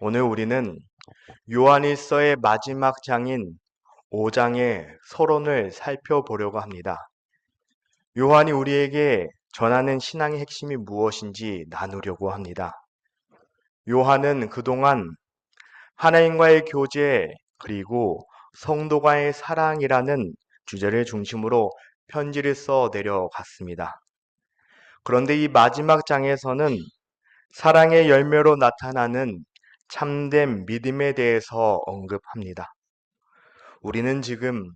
오늘 우리는 요한일서의 마지막 장인 5장의 서론을 살펴보려고 합니다. 요한이 우리에게 전하는 신앙의 핵심이 무엇인지 나누려고 합니다. 요한은 그동안 하나님과의 교제 그리고 성도와의 사랑이라는 주제를 중심으로 편지를 써 내려갔습니다. 그런데 이 마지막 장에서는 사랑의 열매로 나타나는 참된 믿음에 대해서 언급합니다. 우리는 지금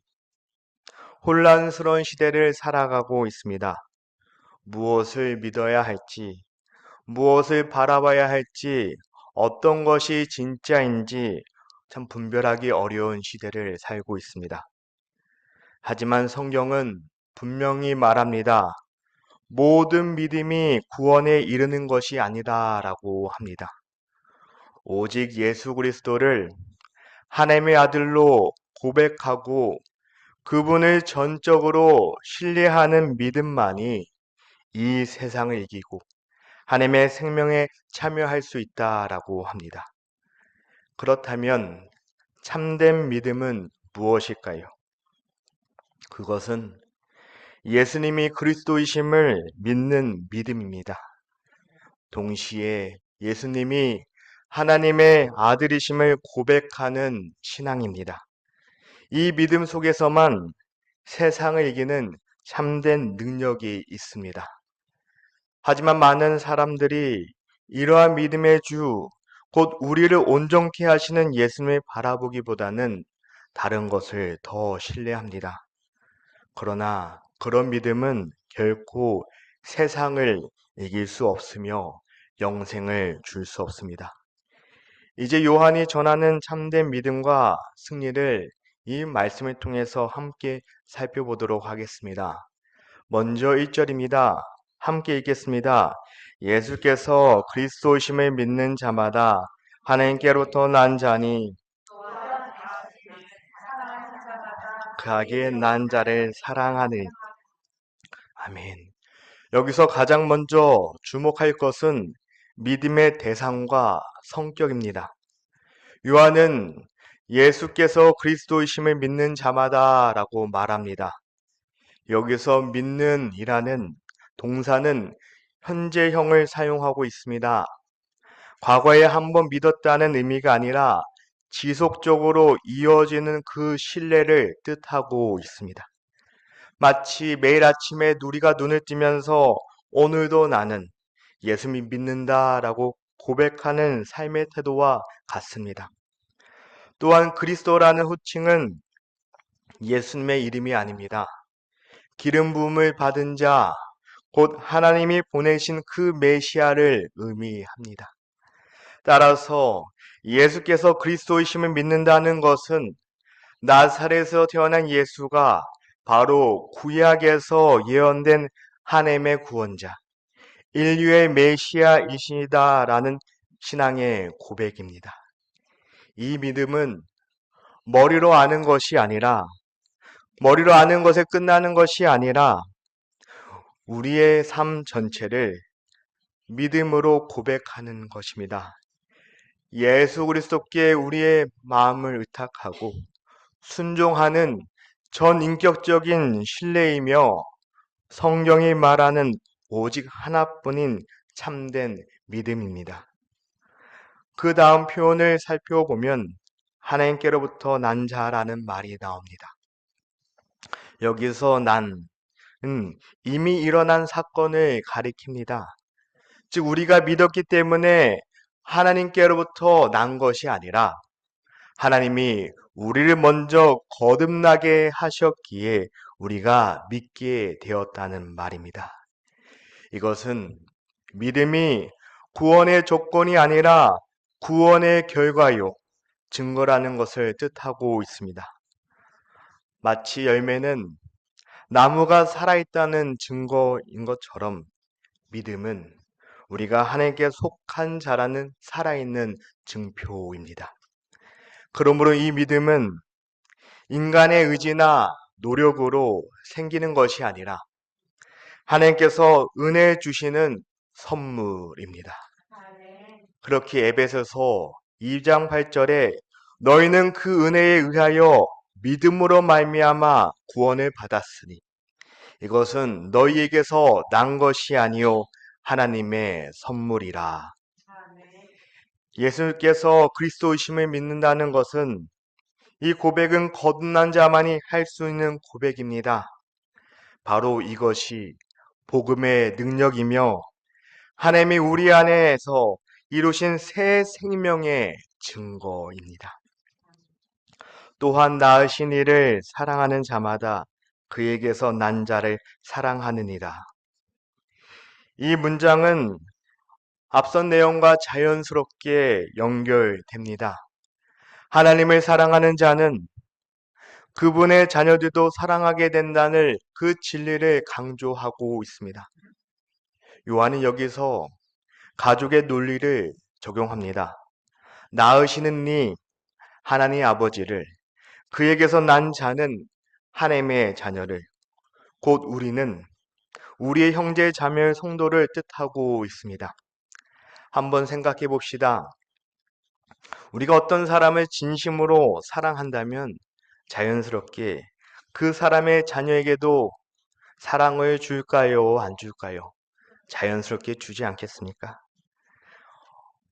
혼란스러운 시대를 살아가고 있습니다. 무엇을 믿어야 할지, 무엇을 바라봐야 할지, 어떤 것이 진짜인지 참 분별하기 어려운 시대를 살고 있습니다. 하지만 성경은 분명히 말합니다. 모든 믿음이 구원에 이르는 것이 아니다라고 합니다. 오직 예수 그리스도를 하나님의 아들로 고백하고 그분을 전적으로 신뢰하는 믿음만이 이 세상을 이기고 하나님의 생명에 참여할 수 있다라고 합니다. 그렇다면 참된 믿음은 무엇일까요? 그것은 예수님이 그리스도이심을 믿는 믿음입니다. 동시에 예수님이 하나님의 아들이심을 고백하는 신앙입니다. 이 믿음 속에서만 세상을 이기는 참된 능력이 있습니다. 하지만 많은 사람들이 이러한 믿음의 주, 곧 우리를 온전케 하시는 예수님을 바라보기보다는 다른 것을 더 신뢰합니다. 그러나 그런 믿음은 결코 세상을 이길 수 없으며 영생을 줄 수 없습니다. 이제 요한이 전하는 참된 믿음과 승리를 이 말씀을 통해서 함께 살펴보도록 하겠습니다. 먼저 1절입니다. 함께 읽겠습니다. 예수께서 그리스도심을 믿는 자마다 하나님께로부터 난 자니 그에게 난 자를 사랑하니. 아멘. 여기서 가장 먼저 주목할 것은 믿음의 대상과 성격입니다. 요한은 예수께서 그리스도이심을 믿는 자마다 라고 말합니다. 여기서 믿는 이라는 동사는 현재형을 사용하고 있습니다. 과거에 한번 믿었다는 의미가 아니라 지속적으로 이어지는 그 신뢰를 뜻하고 있습니다. 마치 매일 아침에 누리가 눈을 뜨면서 오늘도 나는 예수님 믿는다라고 고백하는 삶의 태도와 같습니다. 또한 그리스도라는 호칭은 예수님의 이름이 아닙니다. 기름 부음을 받은 자, 곧 하나님이 보내신 그 메시아를 의미합니다. 따라서 예수께서 그리스도이심을 믿는다는 것은 나사렛에서 태어난 예수가 바로 구약에서 예언된 하나님의 구원자, 인류의 메시아이시다라는 신앙의 고백입니다. 이 믿음은 머리로 아는 것이 아니라 머리로 아는 것에 끝나는 것이 아니라 우리의 삶 전체를 믿음으로 고백하는 것입니다. 예수 그리스도께 우리의 마음을 의탁하고 순종하는 전인격적인 신뢰이며 성경이 말하는 오직 하나뿐인 참된 믿음입니다. 그 다음 표현을 살펴보면 하나님께로부터 난 자라는 말이 나옵니다. 여기서 난은 이미 일어난 사건을 가리킵니다. 즉 우리가 믿었기 때문에 하나님께로부터 난 것이 아니라 하나님이 우리를 먼저 거듭나게 하셨기에 우리가 믿게 되었다는 말입니다. 이것은 믿음이 구원의 조건이 아니라 구원의 결과요, 증거라는 것을 뜻하고 있습니다. 마치 열매는 나무가 살아있다는 증거인 것처럼 믿음은 우리가 하나님께 속한 자라는 살아있는 증표입니다. 그러므로 이 믿음은 인간의 의지나 노력으로 생기는 것이 아니라 하나님께서 은혜 주시는 선물입니다. 그렇게 에베소서 2장 8절에 너희는 그 은혜에 의하여 믿음으로 말미암아 구원을 받았으니 이것은 너희에게서 난 것이 아니요 하나님의 선물이라. 예수께서 그리스도이심을 믿는다는 것은 이 고백은 거듭난 자만이 할 수 있는 고백입니다. 바로 이것이 복음의 능력이며 하나님이 우리 안에서 이루신 새 생명의 증거입니다. 또한 낳으신 이를 사랑하는 자마다 그에게서 난 자를 사랑하느니라. 이 문장은 앞선 내용과 자연스럽게 연결됩니다. 하나님을 사랑하는 자는 그분의 자녀들도 사랑하게 된다는 그 진리를 강조하고 있습니다. 요한은 여기서 가족의 논리를 적용합니다. 낳으시는 이 하나님 아버지를, 그에게서 난 자는 하나님의 자녀를, 곧 우리는 우리의 형제 자매 성도를 뜻하고 있습니다. 한번 생각해 봅시다. 우리가 어떤 사람을 진심으로 사랑한다면 자연스럽게 그 사람의 자녀에게도 사랑을 줄까요? 안 줄까요? 자연스럽게 주지 않겠습니까?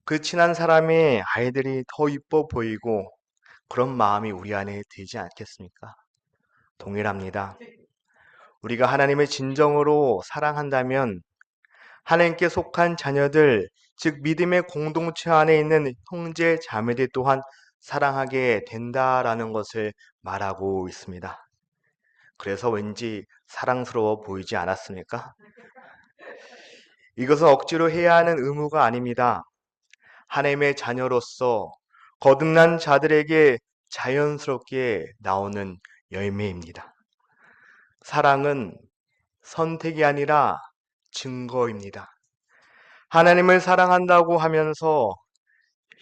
그 친한 사람의 아이들이 더 이뻐 보이고 그런 마음이 우리 안에 들지 않겠습니까? 동일합니다. 우리가 하나님을 진정으로 사랑한다면 하나님께 속한 자녀들, 즉 믿음의 공동체 안에 있는 형제 자매들 또한 사랑하게 된다라는 것을 말하고 있습니다. 그래서 왠지 사랑스러워 보이지 않았습니까? 이것은 억지로 해야 하는 의무가 아닙니다. 하나님의 자녀로서 거듭난 자들에게 자연스럽게 나오는 열매입니다. 사랑은 선택이 아니라 증거입니다. 하나님을 사랑한다고 하면서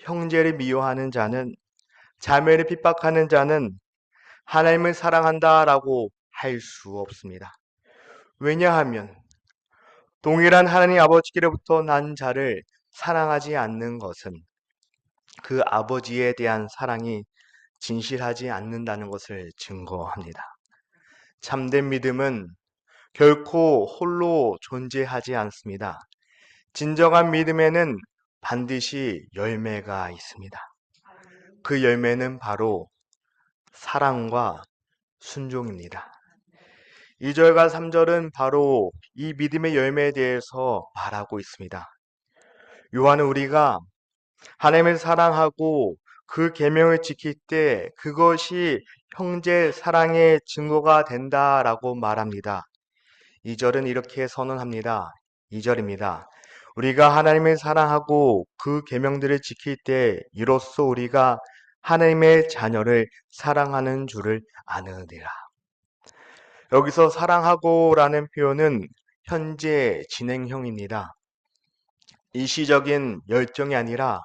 형제를 미워하는 자는, 자매를 핍박하는 자는 하나님을 사랑한다라고 할 수 없습니다. 왜냐하면 동일한 하나님 아버지께로부터 난 자를 사랑하지 않는 것은 그 아버지에 대한 사랑이 진실하지 않는다는 것을 증거합니다. 참된 믿음은 결코 홀로 존재하지 않습니다. 진정한 믿음에는 반드시 열매가 있습니다. 그 열매는 바로 사랑과 순종입니다. 2절과 3절은 바로 이 믿음의 열매에 대해서 말하고 있습니다. 요한은 우리가 하나님을 사랑하고 그 계명을 지킬 때 그것이 형제 사랑의 증거가 된다라고 말합니다. 2절은 이렇게 선언합니다. 2절입니다. 우리가 하나님을 사랑하고 그 계명들을 지킬 때 이로써 우리가 하나님의 자녀를 사랑하는 줄을 아느니라. 여기서 사랑하고라는 표현은 현재 진행형입니다. 일시적인 열정이 아니라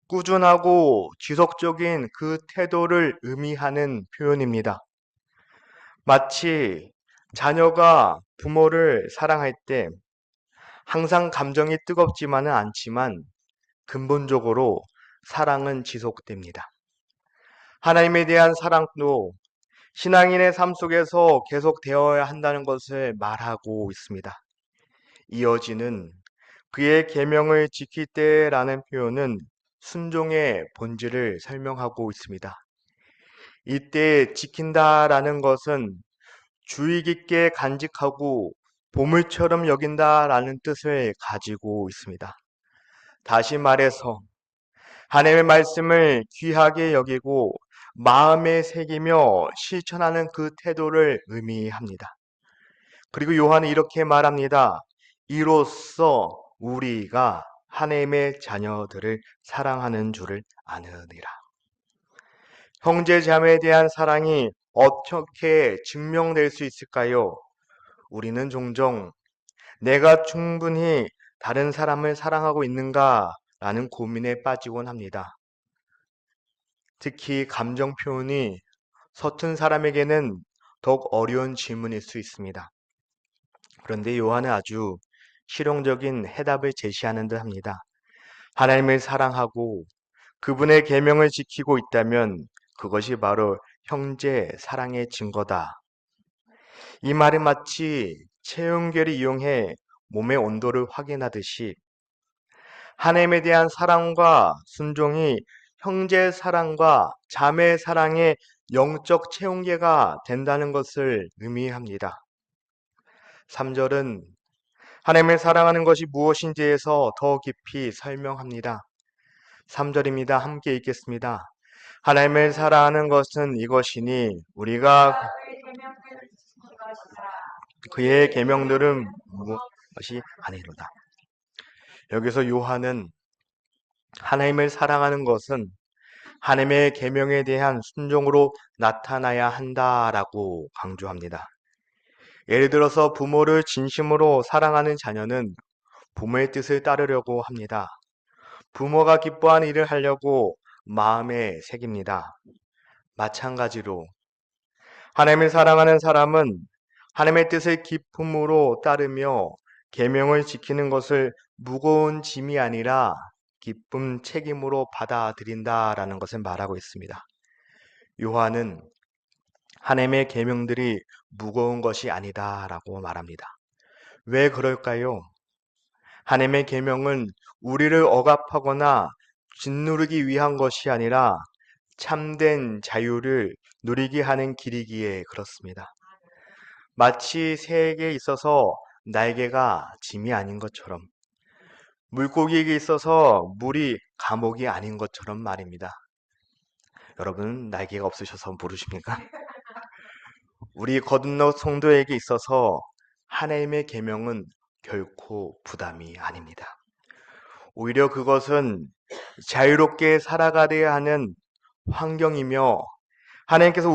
꾸준하고 지속적인 그 태도를 의미하는 표현입니다. 마치 자녀가 부모를 사랑할 때 항상 감정이 뜨겁지만은 않지만 근본적으로 사랑은 지속됩니다. 하나님에 대한 사랑도 신앙인의 삶 속에서 계속되어야 한다는 것을 말하고 있습니다. 이어지는 그의 계명을 지킬 때라는 표현은 순종의 본질을 설명하고 있습니다. 이때 지킨다라는 것은 주의 깊게 간직하고 보물처럼 여긴다라는 뜻을 가지고 있습니다. 다시 말해서 하나님의 말씀을 귀하게 여기고 마음에 새기며 실천하는 그 태도를 의미합니다. 그리고 요한은 이렇게 말합니다. 이로써 우리가 하나님의 자녀들을 사랑하는 줄을 아느니라. 형제 자매에 대한 사랑이 어떻게 증명될 수 있을까요? 우리는 종종 내가 충분히 다른 사람을 사랑하고 있는가라는 고민에 빠지곤 합니다. 특히 감정 표현이 서툰 사람에게는 더욱 어려운 질문일 수 있습니다. 그런데 요한은 아주 실용적인 해답을 제시하는 듯 합니다. 하나님을 사랑하고 그분의 계명을 지키고 있다면 그것이 바로 형제 사랑의 증거다. 이 말은 마치 체온계를 이용해 몸의 온도를 확인하듯이 하나님에 대한 사랑과 순종이 형제 사랑과 자매 사랑의 영적 체온계가 된다는 것을 의미합니다. 3절은 하나님을 사랑하는 것이 무엇인지에서 더 깊이 설명합니다. 3절입니다. 함께 읽겠습니다. 하나님을 사랑하는 것은 이것이니 우리가 그의 계명들은 무엇이 아니로다. 여기서 요한은 하나님을 사랑하는 것은 하나님의 계명에 대한 순종으로 나타나야 한다라고 강조합니다. 예를 들어서 부모를 진심으로 사랑하는 자녀는 부모의 뜻을 따르려고 합니다. 부모가 기뻐하는 일을 하려고 마음에 새깁니다. 마찬가지로 하나님을 사랑하는 사람은 하나님의 뜻을 기쁨으로 따르며 계명을 지키는 것을 무거운 짐이 아니라 기쁨 책임으로 받아들인다라는 것을 말하고 있습니다. 요한은 하나님의 계명들이 무거운 것이 아니다라고 말합니다. 왜 그럴까요? 하나님의 계명은 우리를 억압하거나 짓누르기 위한 것이 아니라 참된 자유를 누리게 하는 길이기에 그렇습니다. 마치 새에게 있어서 날개가 짐이 아닌 것처럼 물고기에게 있어서 물이 감옥이 아닌 것처럼 말입니다. 여러분 날개가 없으셔서 모르십니까? 우리 거듭난 성도에게 있어서 하나님의 계명은 결코 부담이 아닙니다. 오히려 그것은 자유롭게 살아가야 하는 환경이며 하나님께서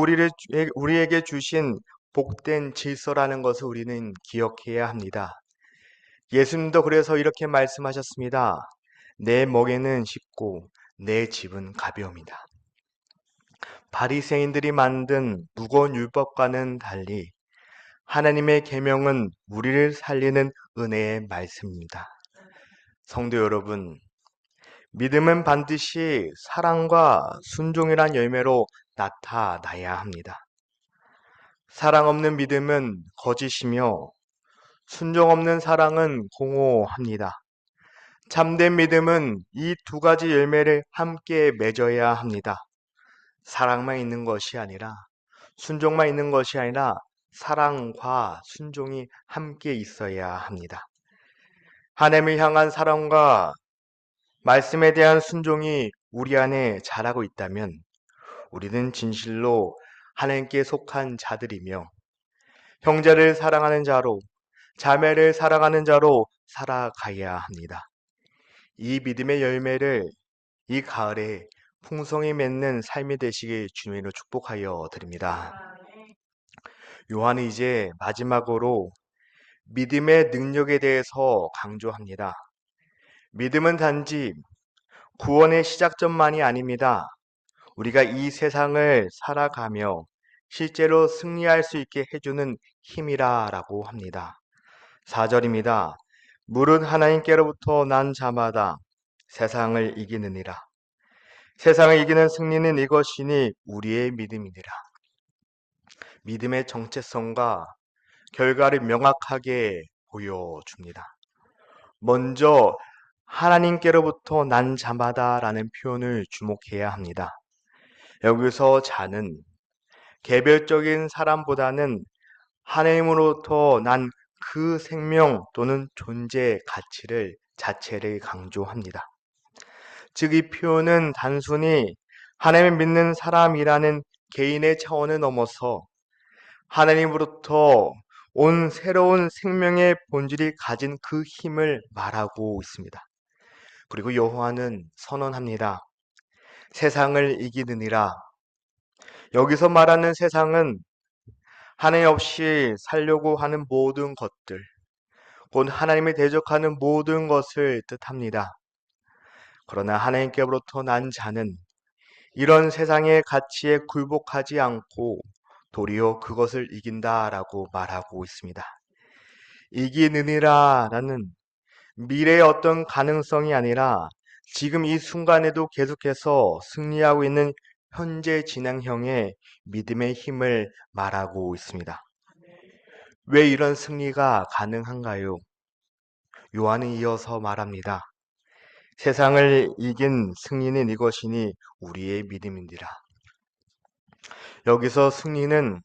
우리에게 주신 복된 질서라는 것을 우리는 기억해야 합니다. 예수님도 그래서 이렇게 말씀하셨습니다. 내 멍에는 쉽고 내 집은 가벼웁니다. 바리새인들이 만든 무거운 율법과는 달리 하나님의 계명은 우리를 살리는 은혜의 말씀입니다. 성도 여러분, 믿음은 반드시 사랑과 순종이란 열매로 나타나야 합니다. 사랑 없는 믿음은 거짓이며 순종 없는 사랑은 공허합니다. 참된 믿음은 이 두 가지 열매를 함께 맺어야 합니다. 사랑만 있는 것이 아니라 순종만 있는 것이 아니라 사랑과 순종이 함께 있어야 합니다. 하나님을 향한 사랑과 말씀에 대한 순종이 우리 안에 자라고 있다면 우리는 진실로 하나님께 속한 자들이며 형제를 사랑하는 자로 자매를 사랑하는 자로 살아가야 합니다. 이 믿음의 열매를 이 가을에 풍성히 맺는 삶이 되시길 주님으로 축복하여 드립니다. 요한은 이제 마지막으로 믿음의 능력에 대해서 강조합니다. 믿음은 단지 구원의 시작점만이 아닙니다. 우리가 이 세상을 살아가며 실제로 승리할 수 있게 해주는 힘이라고 합니다. 4절입니다. 물은 하나님께로부터 난 자마다 세상을 이기느니라. 세상을 이기는 승리는 이것이니 우리의 믿음이니라. 믿음의 정체성과 결과를 명확하게 보여줍니다. 먼저 하나님께로부터 난 자마다라는 표현을 주목해야 합니다. 여기서 자는 개별적인 사람보다는 하나님으로부터 난 그 생명 또는 존재 가치를 자체를 강조합니다. 즉 이 표현은 단순히 하나님을 믿는 사람이라는 개인의 차원을 넘어서 하나님으로부터 온 새로운 생명의 본질이 가진 그 힘을 말하고 있습니다. 그리고 요한은 선언합니다. 세상을 이기느니라. 여기서 말하는 세상은 하나님 없이 살려고 하는 모든 것들, 곧 하나님을 대적하는 모든 것을 뜻합니다. 그러나 하나님께로부터 난 자는 이런 세상의 가치에 굴복하지 않고 도리어 그것을 이긴다라고 말하고 있습니다. 이기느니라라는 미래의 어떤 가능성이 아니라 지금 이 순간에도 계속해서 승리하고 있는 현재 진행형의 믿음의 힘을 말하고 있습니다. 왜 이런 승리가 가능한가요? 요한은 이어서 말합니다. 세상을 이긴 승리는 이것이니 우리의 믿음인지라. 여기서 승리는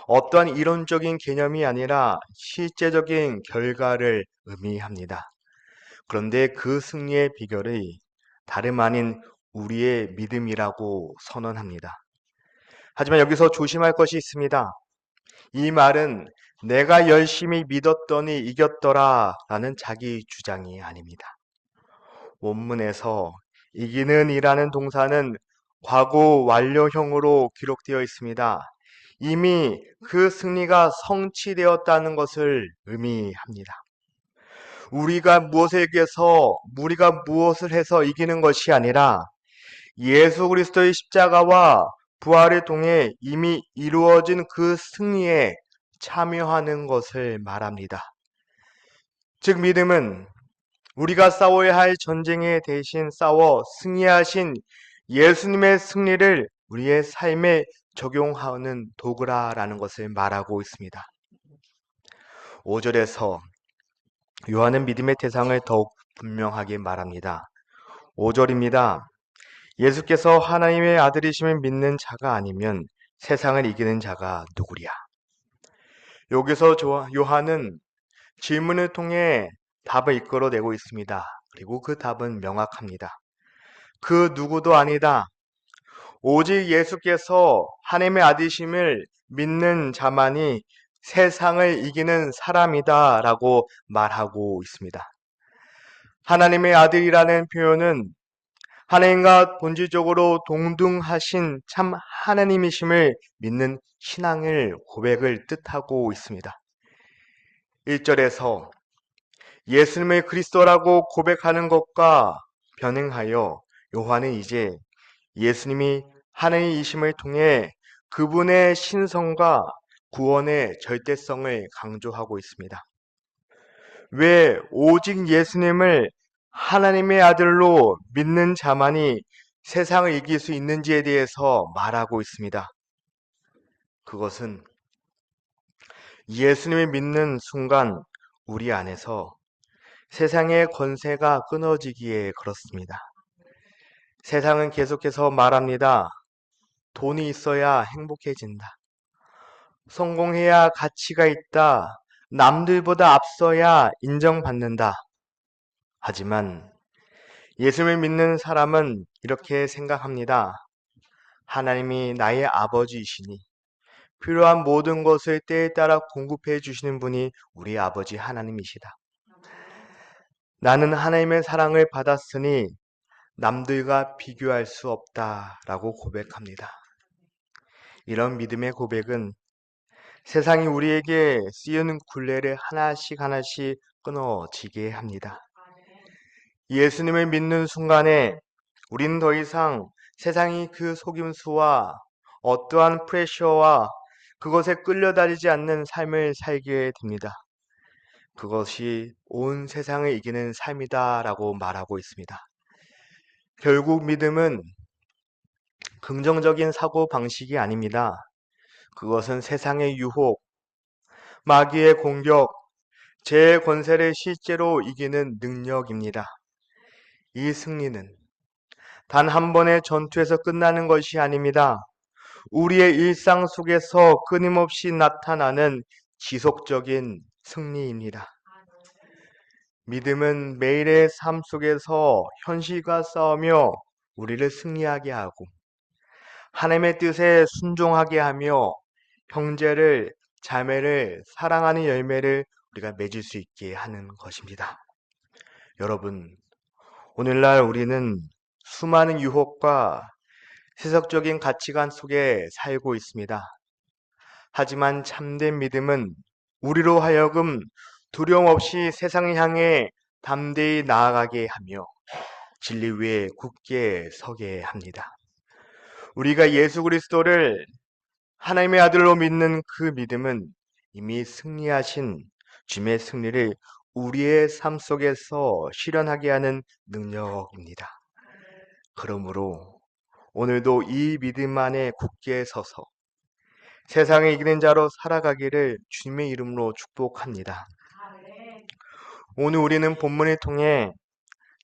어떠한 이론적인 개념이 아니라 실제적인 결과를 의미합니다. 그런데 그 승리의 비결이 다름 아닌 우리의 믿음이라고 선언합니다. 하지만 여기서 조심할 것이 있습니다. 이 말은 내가 열심히 믿었더니 이겼더라 라는 자기 주장이 아닙니다. 원문에서 이기는 이라는 동사는 과거 완료형으로 기록되어 있습니다. 이미 그 승리가 성취되었다는 것을 의미합니다. 우리가 무엇을 해서 이기는 것이 아니라 예수 그리스도의 십자가와 부활을 통해 이미 이루어진 그 승리에 참여하는 것을 말합니다. 즉 믿음은 우리가 싸워야 할 전쟁에 대신 싸워 승리하신 예수님의 승리를 우리의 삶에 적용하는 도구라라는 것을 말하고 있습니다. 5절에서 요한은 믿음의 대상을 더욱 분명하게 말합니다. 5절입니다. 예수께서 하나님의 아들이심을 믿는 자가 아니면 세상을 이기는 자가 누구랴. 여기서 요한은 질문을 통해 답을 이끌어내고 있습니다. 그리고 그 답은 명확합니다. 그 누구도 아니다. 오직 예수께서 하나님의 아들이심을 믿는 자만이 세상을 이기는 사람이다 라고 말하고 있습니다. 하나님의 아들이라는 표현은 하나님과 본질적으로 동등하신 참 하나님이심을 믿는 신앙을 고백을 뜻하고 있습니다. 1절에서 예수님을 그리스도라고 고백하는 것과 변행하여 요한은 이제 예수님이 하나님이심을 통해 그분의 신성과 구원의 절대성을 강조하고 있습니다. 왜 오직 예수님을 하나님의 아들로 믿는 자만이 세상을 이길 수 있는지에 대해서 말하고 있습니다. 그것은 예수님을 믿는 순간 우리 안에서 세상의 권세가 끊어지기에 그렇습니다. 세상은 계속해서 말합니다. 돈이 있어야 행복해진다. 성공해야 가치가 있다. 남들보다 앞서야 인정받는다. 하지만 예수를 믿는 사람은 이렇게 생각합니다. 하나님이 나의 아버지이시니 필요한 모든 것을 때에 따라 공급해 주시는 분이 우리 아버지 하나님이시다. 나는 하나님의 사랑을 받았으니 남들과 비교할 수 없다라고 고백합니다. 이런 믿음의 고백은 세상이 우리에게 씌우는 굴레를 하나씩 끊어지게 합니다. 예수님을 믿는 순간에 우리는 더 이상 세상이 그 속임수와 어떠한 프레셔와 그것에 끌려다니지 않는 삶을 살게 됩니다. 그것이 온 세상을 이기는 삶이다라고 말하고 있습니다. 결국 믿음은 긍정적인 사고 방식이 아닙니다. 그것은 세상의 유혹, 마귀의 공격, 죄의 권세를 실제로 이기는 능력입니다. 이 승리는 단 한 번의 전투에서 끝나는 것이 아닙니다. 우리의 일상 속에서 끊임없이 나타나는 지속적인 승리입니다. 믿음은 매일의 삶 속에서 현실과 싸우며 우리를 승리하게 하고 하나님의 뜻에 순종하게 하며 형제를 자매를 사랑하는 열매를 우리가 맺을 수 있게 하는 것입니다. 여러분, 오늘날 우리는 수많은 유혹과 세속적인 가치관 속에 살고 있습니다. 하지만 참된 믿음은 우리로 하여금 두려움 없이 세상을 향해 담대히 나아가게 하며 진리 위에 굳게 서게 합니다. 우리가 예수 그리스도를 하나님의 아들로 믿는 그 믿음은 이미 승리하신 주님의 승리를 우리의 삶 속에서 실현하게 하는 능력입니다. 그러므로 오늘도 이 믿음 안에 굳게 서서 세상을 이기는 자로 살아가기를 주님의 이름으로 축복합니다. 오늘 우리는 본문을 통해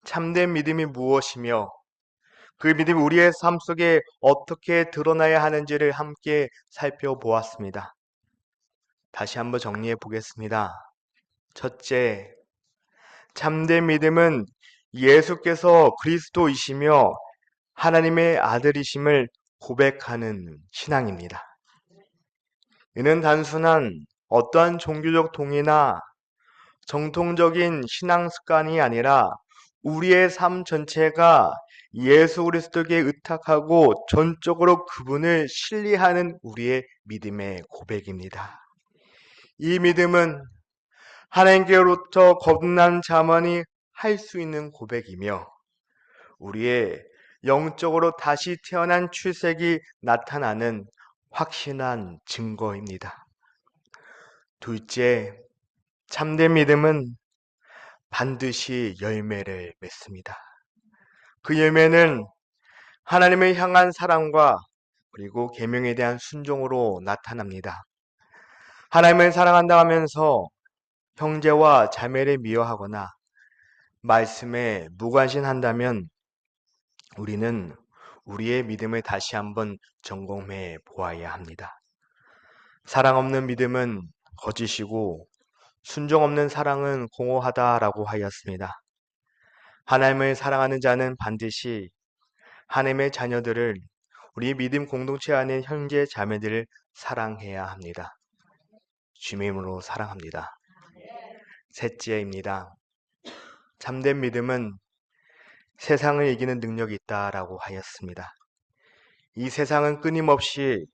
참된 믿음이 무엇이며 그 믿음이 우리의 삶 속에 어떻게 드러나야 하는지를 함께 살펴보았습니다. 다시 한번 정리해 보겠습니다. 첫째, 참된 믿음은 예수께서 그리스도이시며 하나님의 아들이심을 고백하는 신앙입니다. 이는 단순한 어떠한 종교적 동의나 정통적인 신앙 습관이 아니라 우리의 삶 전체가 예수 그리스도께 의탁하고 전적으로 그분을 신뢰하는 우리의 믿음의 고백입니다. 이 믿음은 하나님께로부터 거듭난 자만이 할 수 있는 고백이며 우리의 영적으로 다시 태어난 출생이 나타나는 확신한 증거입니다. 둘째, 참된 믿음은 반드시 열매를 맺습니다. 그 열매는 하나님을 향한 사랑과 그리고 계명에 대한 순종으로 나타납니다. 하나님을 사랑한다 하면서 형제와 자매를 미워하거나 말씀에 무관심한다면 우리는 우리의 믿음을 다시 한번 점검해 보아야 합니다. 사랑 없는 믿음은 거짓이고 순종 없는 사랑은 공허하다라고 하였습니다. 하나님을 사랑하는 자는 반드시 하나님의 자녀들을 우리 믿음 공동체 안에 형제 자매들을 사랑해야 합니다. 주님의 이름으로 사랑합니다. 셋째입니다. 참된 믿음은 세상을 이기는 능력이 있다라고 하였습니다. 이 세상은 끊임없이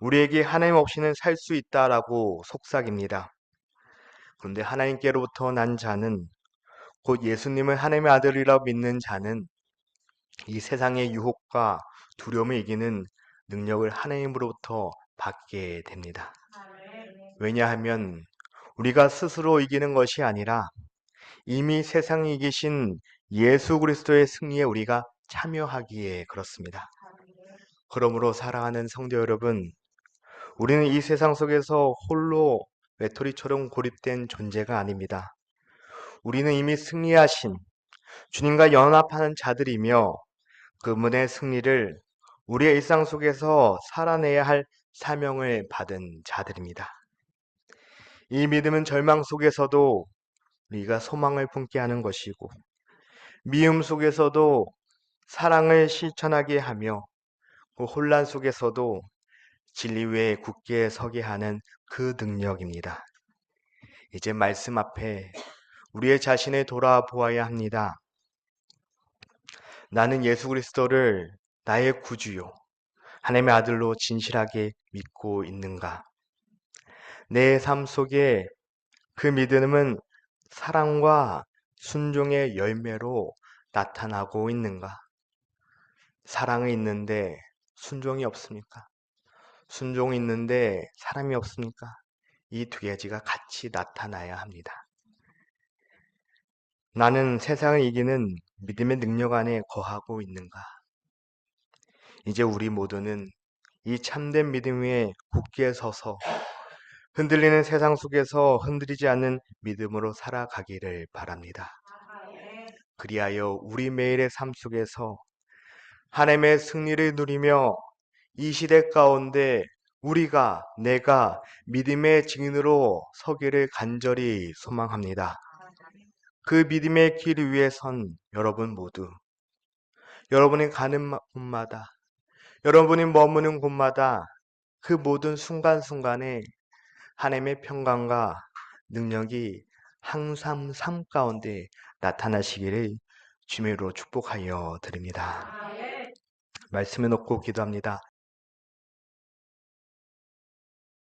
우리에게 하나님 없이는 살 수 있다라고 속삭입니다. 그런데 하나님께로부터 난 자는 곧 예수님을 하나님의 아들이라고 믿는 자는 이 세상의 유혹과 두려움을 이기는 능력을 하나님으로부터 받게 됩니다. 왜냐하면 우리가 스스로 이기는 것이 아니라 이미 세상을 이기신 예수 그리스도의 승리에 우리가 참여하기에 그렇습니다. 그러므로 사랑하는 성도 여러분, 우리는 이 세상 속에서 홀로 외톨이처럼 고립된 존재가 아닙니다. 우리는 이미 승리하신 주님과 연합하는 자들이며 그분의 승리를 우리의 일상 속에서 살아내야 할 사명을 받은 자들입니다. 이 믿음은 절망 속에서도 우리가 소망을 품게 하는 것이고 미움 속에서도 사랑을 실천하게 하며 그 혼란 속에서도 진리 위에 굳게 서게 하는 그 능력입니다. 이제 말씀 앞에 우리의 자신을 돌아보아야 합니다. 나는 예수 그리스도를 나의 구주요 하나님의 아들로 진실하게 믿고 있는가? 내 삶 속에 그 믿음은 사랑과 순종의 열매로 나타나고 있는가? 사랑이 있는데 순종이 없습니까? 순종이 있는데 사랑이 없습니까? 이 두 가지가 같이 나타나야 합니다. 나는 세상을 이기는 믿음의 능력 안에 거하고 있는가? 이제 우리 모두는 이 참된 믿음 위에 굳게 서서 흔들리는 세상 속에서 흔들리지 않는 믿음으로 살아가기를 바랍니다. 그리하여 우리 매일의 삶 속에서 하나님의 승리를 누리며 이 시대 가운데 내가 믿음의 증인으로 서기를 간절히 소망합니다. 그 믿음의 길 위에 선 여러분 모두, 여러분이 가는 곳마다, 여러분이 머무는 곳마다 그 모든 순간순간에 하나님의 평강과 능력이 항상 삶 가운데 나타나시기를 주님으로 축복하여 드립니다. 말씀을 놓고 기도합니다.